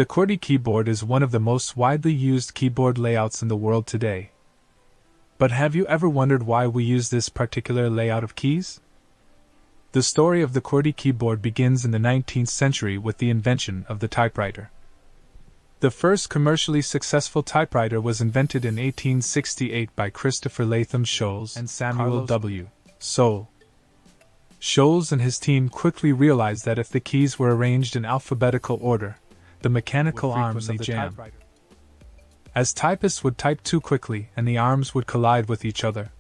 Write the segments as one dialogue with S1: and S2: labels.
S1: The QWERTY keyboard is one of the most widely used keyboard layouts in the world today. But have you ever wondered why we use this particular layout of keys? The story of the QWERTY keyboard begins in the 19th century with the invention of the typewriter. The first commercially successful typewriter was invented in 1868 by Christopher Latham Sholes and Samuel W. Soule. Sholes and his team quickly realized that if the keys were arranged in alphabetical order, the mechanical arms of the jam. As typists would type too quickly and the arms would collide with each other.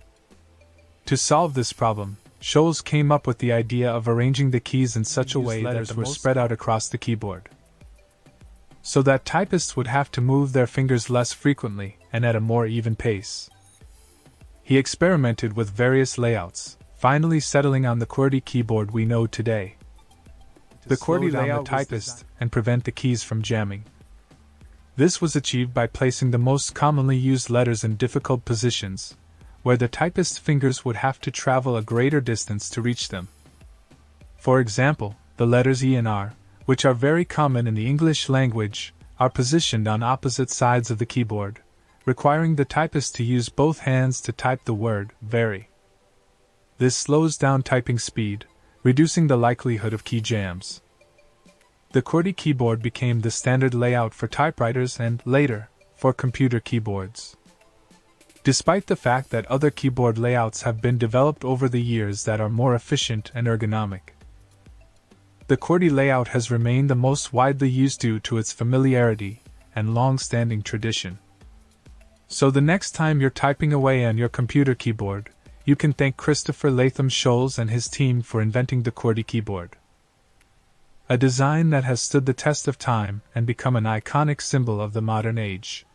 S1: To solve this problem, Sholes came up with the idea of arranging the keys in such a way that letters were spread out across the keyboard, so that typists would have to move their fingers less frequently and at a more even pace. He experimented with various layouts, finally settling on the QWERTY keyboard we know today. The QWERTY layout the typist and prevent the keys from jamming. This was achieved by placing the most commonly used letters in difficult positions, where the typist's fingers would have to travel a greater distance to reach them. For example, the letters E and R, which are very common in the English language, are positioned on opposite sides of the keyboard, requiring the typist to use both hands to type the word very. This slows down typing speed, reducing the likelihood of key jams. The QWERTY keyboard became the standard layout for typewriters and, later, for computer keyboards. Despite the fact that other keyboard layouts have been developed over the years that are more efficient and ergonomic, the QWERTY layout has remained the most widely used due to its familiarity and long-standing tradition. So the next time you're typing away on your computer keyboard, you can thank Christopher Latham Sholes and his team for inventing the QWERTY keyboard. A design that has stood the test of time and become an iconic symbol of the modern age.